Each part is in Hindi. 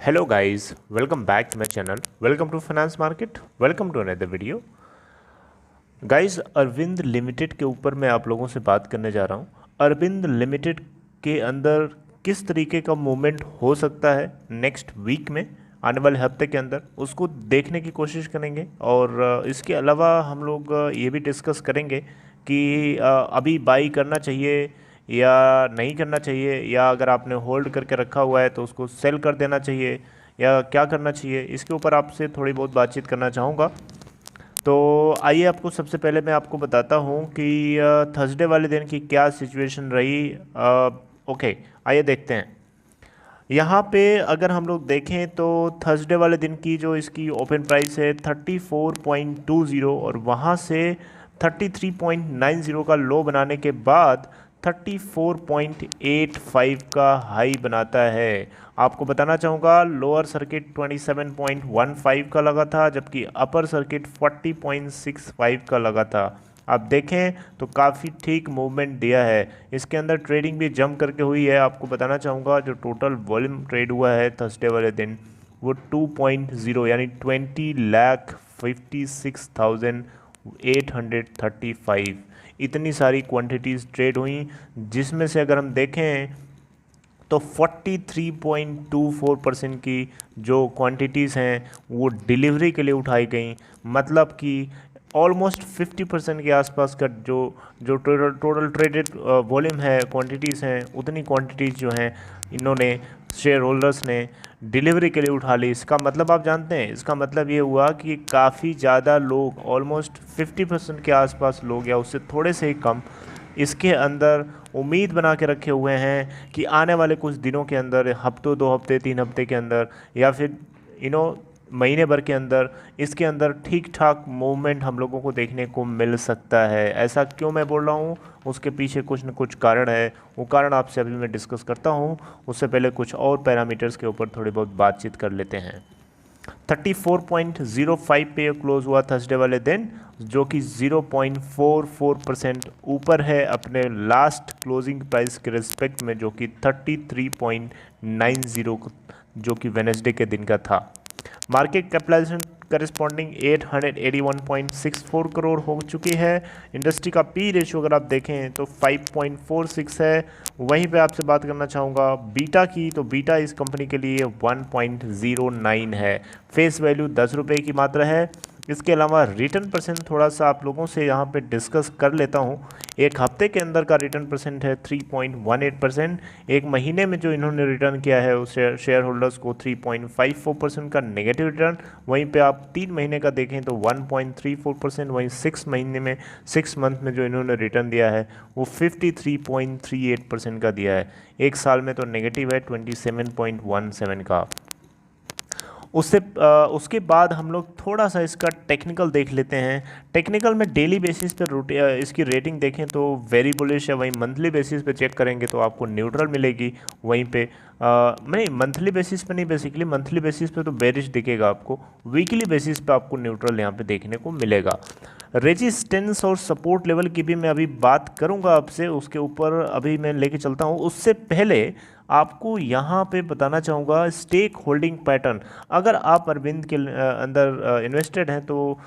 Hello guys, welcome back to my channel. Welcome to Finance Market. Welcome to another video. Guys Arvind Limited के ऊपर मैं आप लोगों से बात करने जा रहा हूँ। अरविंद लिमिटेड के अंदर किस तरीके का मूवमेंट हो सकता है नेक्स्ट वीक में, आने वाले हफ्ते के अंदर, उसको देखने की कोशिश करेंगे। और इसके अलावा हम लोग ये भी डिस्कस करेंगे कि अभी बाई करना चाहिए या नहीं करना चाहिए, या अगर आपने होल्ड करके रखा हुआ है तो उसको सेल कर देना चाहिए या क्या करना चाहिए। इसके ऊपर आपसे थोड़ी बहुत बातचीत करना चाहूँगा। तो आइए आपको सबसे पहले मैं आपको बताता हूँ कि थर्सडे वाले दिन की क्या सिचुएशन रही। ओके, आइए देखते हैं। यहाँ पे अगर हम लोग देखें तो थर्सडे वाले दिन की जो इसकी ओपन प्राइस है 34.20 और वहाँ से 33.90 का लो बनाने के बाद 34.85 का हाई बनाता है। आपको बताना चाहूँगा लोअर सर्किट 27.15 का लगा था, जबकि अपर सर्किट 40.65 का लगा था। आप देखें तो काफ़ी ठीक मूवमेंट दिया है। इसके अंदर ट्रेडिंग भी जंप करके हुई है। आपको बताना चाहूँगा जो टोटल वॉल्यूम ट्रेड हुआ है थर्सडे वाले दिन वो 2.0 यानी 20,56,835 इतनी सारी क्वांटिटीज़ ट्रेड हुई, जिसमें से अगर हम देखें तो 43.24% की जो क्वांटिटीज़ हैं वो डिलीवरी के लिए उठाई गई। मतलब कि ऑलमोस्ट 50% के आसपास का जो जो टोटल ट्रेडेड वॉल्यूम है, क्वांटिटीज़ हैं, उतनी क्वांटिटीज़ जो हैं इन्होंने शेयर होल्डर्स ने डिलीवरी के लिए उठा ली। इसका मतलब आप जानते हैं, इसका मतलब ये हुआ कि काफ़ी ज़्यादा लोग, ऑलमोस्ट 50% के आसपास लोग या उससे थोड़े से ही कम, इसके अंदर उम्मीद बना के रखे हुए हैं कि आने वाले कुछ दिनों के अंदर, हफ्तों, 2 हफ्ते, 3 हफ्ते के अंदर, या फिर महीने भर के अंदर इसके अंदर ठीक ठाक मूवमेंट हम लोगों को देखने को मिल सकता है। ऐसा क्यों मैं बोल रहा हूँ, उसके पीछे कुछ न कुछ कारण है। वो कारण आपसे अभी मैं डिस्कस करता हूँ। उससे पहले कुछ और पैरामीटर्स के ऊपर थोड़ी बहुत बातचीत कर लेते हैं। 34.05 पे क्लोज हुआ थर्सडे वाले दिन, जो कि 0.44% ऊपर है अपने लास्ट क्लोजिंग प्राइस के रिस्पेक्ट में, जो कि 33.90 जो कि वेडनेसडे के दिन का था। मार्केट कैपिटलाइजेशन करस्पॉन्डिंग 881.64 करोड़ हो चुकी है। इंडस्ट्री का पी रेशियो अगर आप देखें तो 5.46 है। वहीं पे आपसे बात करना चाहूँगा बीटा की, तो बीटा इस कंपनी के लिए 1.09 है। फेस वैल्यू 10 रुपये की मात्रा है। इसके अलावा रिटर्न परसेंट थोड़ा सा आप लोगों से यहाँ पे डिस्कस कर लेता हूँ। एक हफ्ते के अंदर का रिटर्न परसेंट है 3.18%। एक महीने में जो इन्होंने रिटर्न किया है उस शेयर होल्डर्स को 3.54% का नेगेटिव रिटर्न। वहीं पे आप 3 महीने का देखें तो 1.34%। वहीं 6 मंथ में जो इन्होंने रिटर्न दिया है वो 53.38% का दिया है। एक साल में तो नेगेटिव है 27.17 का। उसके बाद हम लोग थोड़ा सा इसका टेक्निकल देख लेते हैं। टेक्निकल में डेली बेसिस पे इसकी रेटिंग देखें तो वेरी बुलिश है। वहीं मंथली बेसिस पे चेक करेंगे तो आपको न्यूट्रल मिलेगी। वहीं पे नहीं, मंथली बेसिस पे नहीं, बेसिकली मंथली बेसिस पे तो बेरिश दिखेगा आपको, वीकली बेसिस पे आपको न्यूट्रल यहाँ पे देखने को मिलेगा। रेजिस्टेंस और सपोर्ट लेवल की भी मैं अभी बात करूँगा आपसे, उसके ऊपर अभी मैं लेके चलता हूँ। उससे पहले आपको यहाँ पे बताना चाहूँगा स्टेक होल्डिंग पैटर्न। अगर आप अरविंद के अंदर इन्वेस्टेड हैं तो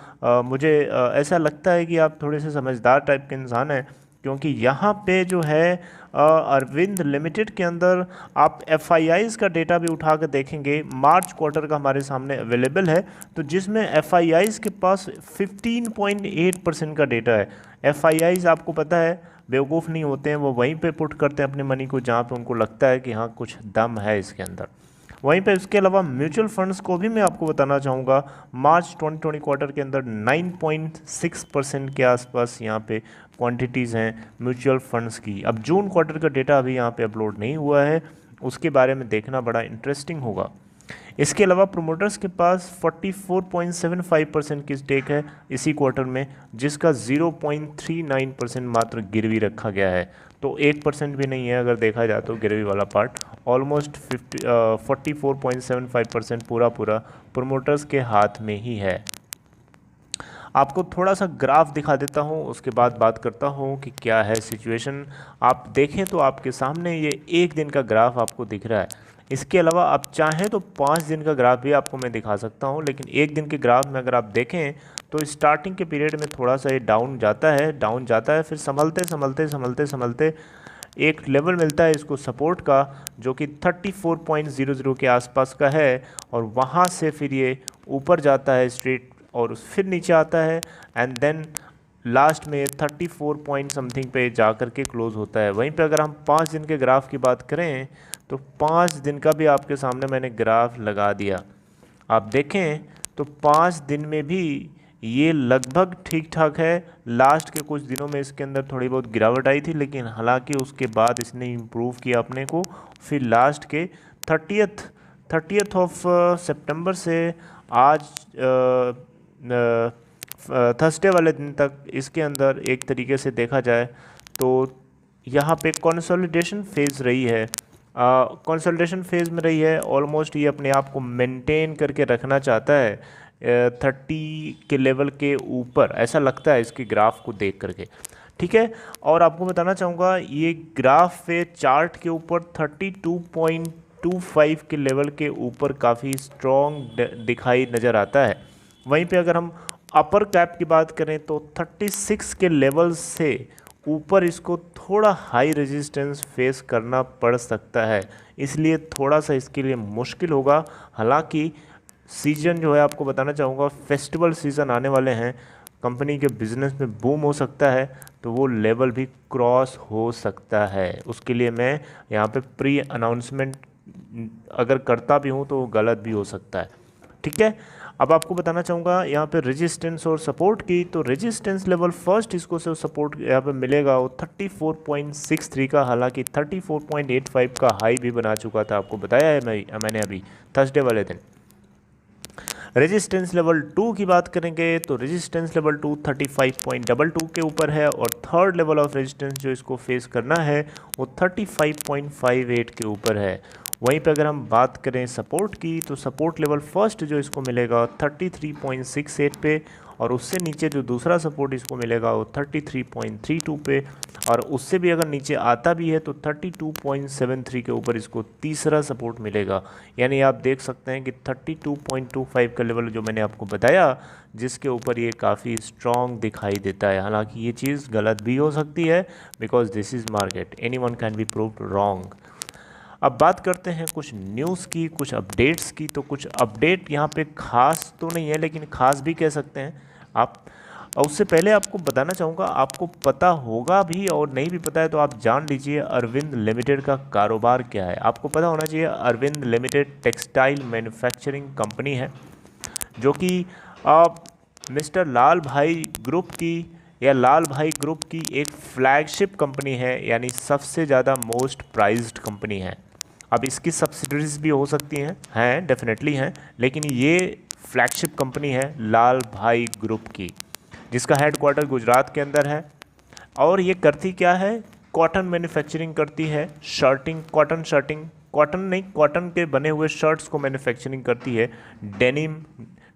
मुझे ऐसा लगता है कि आप थोड़े से समझदार टाइप के इंसान हैं, क्योंकि यहाँ पे जो है अरविंद लिमिटेड के अंदर आप एफआईआईज़ का डेटा भी उठा कर देखेंगे। मार्च क्वार्टर का हमारे सामने अवेलेबल है, तो जिसमें एफआईआईज़ के पास 15.8% का डेटा है। एफआईआईज़ आपको पता है बेवकूफ़ नहीं होते हैं, वो वहीं पे पुट करते हैं अपने मनी को जहाँ पे उनको लगता है कि हाँ कुछ दम है इसके अंदर। वहीं पे इसके अलावा म्यूचुअल फंड्स को भी मैं आपको बताना चाहूँगा। मार्च 2020 क्वार्टर के अंदर 9.6% के आसपास यहाँ पे क्वांटिटीज़ हैं म्यूचुअल फंड्स की। अब जून क्वार्टर का डेटा अभी यहाँ पे अपलोड नहीं हुआ है, उसके बारे में देखना बड़ा इंटरेस्टिंग होगा। इसके अलावा प्रोमोटर्स के पास 44.75% की स्टेक है इसी क्वार्टर में, जिसका 0.39% मात्र गिरवी रखा गया है। तो 1% भी नहीं है अगर देखा जाए तो गिरवी वाला पार्ट। ऑलमोस्ट 44.75% पूरा प्रोमोटर्स के हाथ में ही है। आपको थोड़ा सा ग्राफ दिखा देता हूँ, उसके बाद बात करता हूँ कि क्या है सिचुएशन। आप देखें तो आपके सामने ये एक दिन का ग्राफ आपको दिख रहा है। इसके अलावा आप चाहें तो 5 दिन का ग्राफ भी आपको मैं दिखा सकता हूं, लेकिन एक दिन के ग्राफ में अगर आप देखें तो स्टार्टिंग के पीरियड में थोड़ा सा ये डाउन जाता है, फिर संभलते एक लेवल मिलता है इसको सपोर्ट का, जो कि 34.00 के आसपास का है, और वहाँ से फिर ये ऊपर जाता है स्ट्रेट और फिर नीचे आता है, एंड देन लास्ट में 34 पॉइंट समथिंग पे जा कर के क्लोज़ होता है। वहीं पे अगर हम 5 दिन के ग्राफ की बात करें तो 5 दिन का भी आपके सामने मैंने ग्राफ लगा दिया। आप देखें तो 5 दिन में भी ये लगभग ठीक ठाक है। लास्ट के कुछ दिनों में इसके अंदर थोड़ी बहुत गिरावट आई थी, लेकिन हालांकि उसके बाद इसने इम्प्रूव किया अपने को। फिर लास्ट के 30th ऑफ सितंबर से आज थर्सडे वाले दिन तक इसके अंदर एक तरीके से देखा जाए तो यहाँ पे कंसोलिडेशन फेज़ रही है, कंसोलिडेशन फेज़ में रही है। ऑलमोस्ट ये अपने आप को मेंटेन करके रखना चाहता है 30 के लेवल के ऊपर, ऐसा लगता है इसके ग्राफ को देख करके, ठीक है। और आपको बताना चाहूँगा ये ग्राफ पे चार्ट के ऊपर 32.25 के लेवल के ऊपर काफ़ी स्ट्रॉन्ग दिखाई नज़र आता है। वहीं पे अगर हम अपर कैप की बात करें तो 36 के लेवल से ऊपर इसको थोड़ा हाई रेजिस्टेंस फेस करना पड़ सकता है, इसलिए थोड़ा सा इसके लिए मुश्किल होगा। हालांकि सीजन जो है आपको बताना चाहूँगा, फेस्टिवल सीज़न आने वाले हैं, कंपनी के बिज़नेस में बूम हो सकता है, तो वो लेवल भी क्रॉस हो सकता है। उसके लिए मैं यहाँ पे प्री अनाउंसमेंट अगर करता भी हूँ तो गलत भी हो सकता है, ठीक है। अब आपको बताना चाहूँगा यहाँ पे रेजिस्टेंस और सपोर्ट की, तो रेजिस्टेंस लेवल फर्स्ट इसको से सपोर्ट यहाँ पे मिलेगा वो 34.63 का, हालांकि 34.85 का हाई भी बना चुका था, आपको बताया है मैंने अभी थर्सडे वाले दिन। रेजिस्टेंस लेवल 2 की बात करेंगे तो रेजिस्टेंस लेवल 2 35.22 के ऊपर है, और थर्ड लेवल ऑफ रेजिस्टेंस जो इसको फेस करना है वो 35.58 के ऊपर है। वहीं पे अगर हम बात करें सपोर्ट की तो सपोर्ट लेवल फर्स्ट जो इसको मिलेगा 33.68 पे, और उससे नीचे जो दूसरा सपोर्ट इसको मिलेगा वो 33.32 पे, और उससे भी अगर नीचे आता भी है तो 32.73 के ऊपर इसको तीसरा सपोर्ट मिलेगा। यानी आप देख सकते हैं कि 32.25 का लेवल जो मैंने आपको बताया, जिसके ऊपर ये काफ़ी स्ट्रॉन्ग दिखाई देता है। हालांकि ये चीज़ गलत भी हो सकती है, because this is market, anyone can be proved wrong. अब बात करते हैं कुछ न्यूज़ की, कुछ अपडेट्स की। तो कुछ अपडेट यहाँ पे खास तो नहीं है, लेकिन खास भी कह सकते हैं आप। और उससे पहले आपको बताना चाहूँगा, आपको पता होगा भी और नहीं भी पता है तो आप जान लीजिए अरविंद लिमिटेड का कारोबार क्या है। आपको पता होना चाहिए Arvind Limited textile manufacturing company है, जो कि मिस्टर लाल भाई ग्रुप की या लाल भाई ग्रुप की एक फ्लैगशिप कंपनी है, यानी सबसे ज़्यादा मोस्ट प्राइज्ड कंपनी है। अब इसकी सब्सिडरीज भी हो सकती हैं डेफिनेटली हैं, लेकिन ये फ्लैगशिप कंपनी है लाल भाई ग्रुप की, जिसका हेडक्वार्टर गुजरात के अंदर है। और ये करती क्या है, कॉटन मैन्युफैक्चरिंग करती है, कॉटन नहीं, कॉटन के बने हुए शर्ट्स को मैन्युफैक्चरिंग करती है, denim,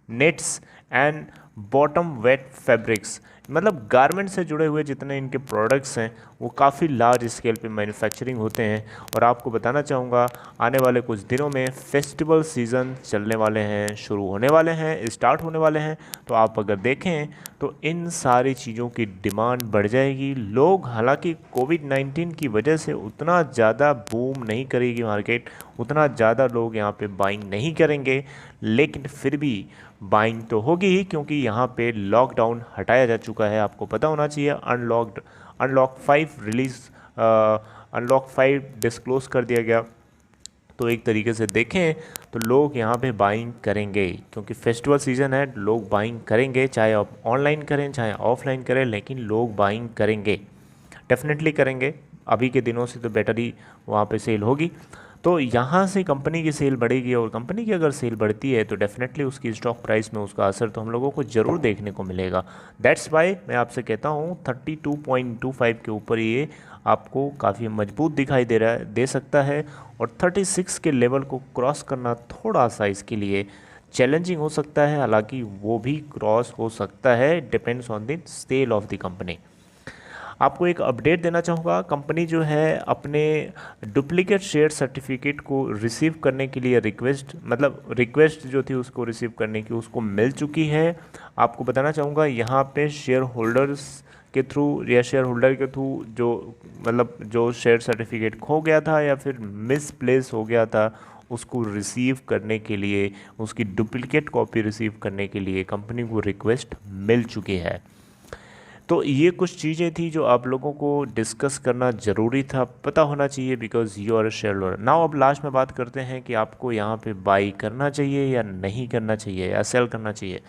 nets and bottom weight fabrics, मतलब गारमेंट से जुड़े हुए जितने इनके प्रोडक्ट्स हैं वो काफ़ी लार्ज स्केल पे मैन्युफैक्चरिंग होते हैं। और आपको बताना चाहूँगा आने वाले कुछ दिनों में फेस्टिवल सीज़न चलने वाले हैं, शुरू होने वाले हैं, स्टार्ट होने वाले हैं। तो आप अगर देखें तो इन सारी चीज़ों की डिमांड बढ़ जाएगी। लोग, हालांकि कोविड-19 की वजह से उतना ज़्यादा बूम नहीं करेगी मार्केट, उतना ज़्यादा लोग यहाँ पे बाइंग नहीं करेंगे, लेकिन फिर भी बाइंग तो होगी ही, क्योंकि यहाँ पे लॉकडाउन हटाया जा चुका है। आपको पता होना चाहिए अनलॉक 5 डिस्क्लोज कर दिया गया। तो एक तरीके से देखें तो लोग यहाँ पे बाइंग करेंगे, क्योंकि फेस्टिवल सीज़न है, लोग बाइंग करेंगे, चाहे आप ऑनलाइन करें चाहे ऑफलाइन करें, लेकिन लोग बाइंग करेंगे, डेफिनेटली करेंगे। अभी के दिनों से तो बेटर ही वहाँ पे सेल होगी, तो यहाँ से कंपनी की सेल बढ़ेगी, और कंपनी की अगर सेल बढ़ती है तो डेफिनेटली उसकी स्टॉक प्राइस में उसका असर तो हम लोगों को ज़रूर देखने को मिलेगा। दैट्स वाई मैं आपसे कहता हूँ 32.25 के ऊपर ये आपको काफ़ी मजबूत दिखाई दे सकता है, और 36 के लेवल को क्रॉस करना थोड़ा सा इसके लिए चैलेंजिंग हो सकता है। हालांकि वो भी क्रॉस हो सकता है, depends on the sale of the company. आपको एक अपडेट देना चाहूँगा, कंपनी जो है अपने डुप्लीकेट शेयर सर्टिफिकेट को रिसीव करने के लिए रिक्वेस्ट जो थी उसको रिसीव करने की उसको मिल चुकी है। आपको बताना चाहूँगा यहाँ पे शेयर होल्डर्स के थ्रू या शेयर होल्डर के थ्रू जो शेयर सर्टिफिकेट खो गया था या फिर मिसप्लेस हो गया था उसको रिसीव करने के लिए, उसकी डुप्लीकेट कॉपी रिसीव करने के लिए कंपनी को रिक्वेस्ट मिल चुकी है। तो ये कुछ चीज़ें थी जो आप लोगों को डिस्कस करना ज़रूरी था, पता होना चाहिए, because you are a share holder. Now अब लास्ट में बात करते हैं कि आपको यहाँ पे बाई करना चाहिए या नहीं करना चाहिए या सेल करना चाहिए।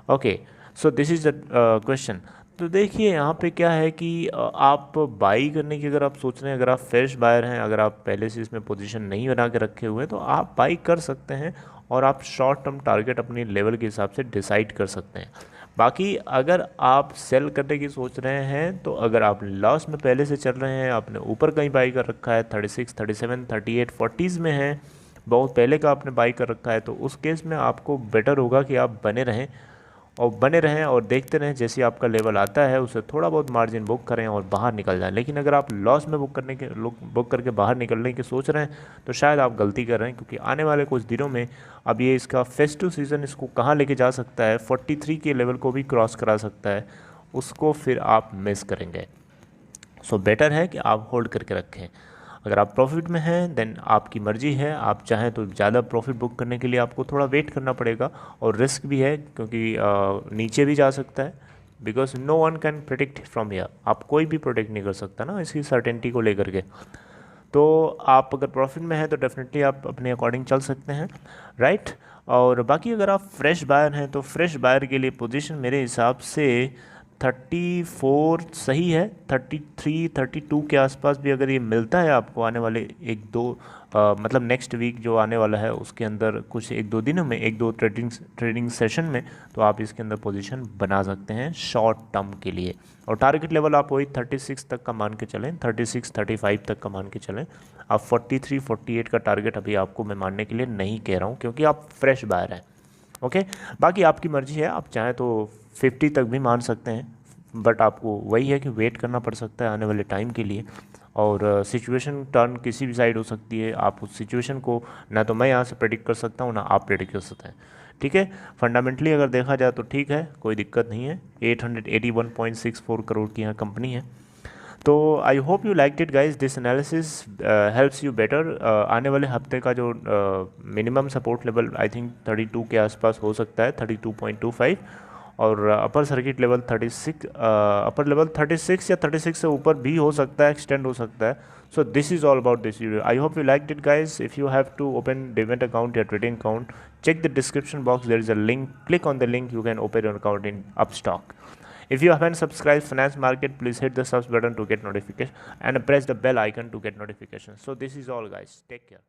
Okay, so this is the question. तो देखिए यहाँ पे क्या है कि आप बाई करने की अगर आप सोच रहे हैं, अगर आप फ्रेश बायर हैं, अगर आप पहले से इसमें पोजीशन नहीं बना के रखे हुए तो आप बाई कर सकते हैं और आप शॉर्ट टर्म टारगेट अपनी लेवल के हिसाब से डिसाइड कर सकते हैं। बाकी अगर आप सेल करने की सोच रहे हैं तो अगर आप लॉस में पहले से चल रहे हैं, आपने ऊपर कहीं बाई कर रखा है 36, 37, 38, 40s में है, बहुत पहले का आपने बाई कर रखा है, तो उस केस में आपको बेटर होगा कि आप बने रहें और देखते रहें, जैसे आपका लेवल आता है उससे थोड़ा बहुत मार्जिन बुक करें और बाहर निकल जाएं। लेकिन अगर आप लॉस में बुक करके बाहर निकलने की सोच रहे हैं तो शायद आप गलती कर रहे हैं, क्योंकि आने वाले कुछ दिनों में अब ये इसका फेस्टिव सीज़न इसको कहाँ लेके जा सकता है, 43 के लेवल को भी क्रॉस करा सकता है, उसको फिर आप मिस करेंगे। सो बेटर है कि आप होल्ड करके रखें। अगर आप प्रॉफिट में हैं देन आपकी मर्जी है, आप चाहें तो ज़्यादा प्रॉफिट बुक करने के लिए आपको थोड़ा वेट करना पड़ेगा और रिस्क भी है, क्योंकि नीचे भी जा सकता है, because no one can predict from here. आप कोई भी प्रोडिक्ट नहीं कर सकता ना इसकी सर्टेनिटी को लेकर के। तो आप अगर प्रॉफिट में हैं तो डेफिनेटली आप अपने अकॉर्डिंग चल सकते हैं, राइट। और बाकी अगर आप फ्रेश बायर हैं तो फ्रेश बायर के लिए पोजीशन मेरे हिसाब से 34 सही है, 33, 32 के आसपास भी अगर ये मिलता है आपको आने वाले एक दो नेक्स्ट वीक जो आने वाला है उसके अंदर, कुछ एक दो दिनों में, एक दो ट्रेडिंग सेशन में, तो आप इसके अंदर पोजीशन बना सकते हैं शॉर्ट टर्म के लिए। और टारगेट लेवल आप वही 36 तक का मान के चलें, 36, 35 तक का मान के चलें। आप 43, 48 का टारगेट अभी आपको मैं मानने के लिए नहीं कह रहा हूँ, क्योंकि आप फ्रेश बायर हैं। ओके, बाकी आपकी मर्जी है, आप चाहें तो 50 तक भी मान सकते हैं, बट आपको वही है कि वेट करना पड़ सकता है आने वाले टाइम के लिए। और सिचुएशन टर्न किसी भी साइड हो सकती है, आप उस सिचुएशन को ना तो मैं यहाँ से प्रेडिक्ट कर सकता हूँ ना आप प्रेडिक्ट कर सकते हैं, ठीक है। फंडामेंटली अगर देखा जाए तो ठीक है, कोई दिक्कत नहीं है। 881.64 करोड़ की यहाँ कंपनी है। तो आई hope you like it guys, this analysis helps you better. आने वाले हफ्ते का जो minimum support level I think 32 के आसपास हो सकता है, 32.25, और upper circuit level 36, upper level 36 या 36 से ऊपर भी हो सकता है, एक्सटेंड हो सकता है। So this is all about this video. I hope you like it guys. If you have to open demat account या trading account, check the description box, there is a link, click on the link, you can open your account in Upstock. If you haven't subscribed Finance Market, please hit the subs button to get notification and press the bell icon to get notifications. So this is all guys, take care.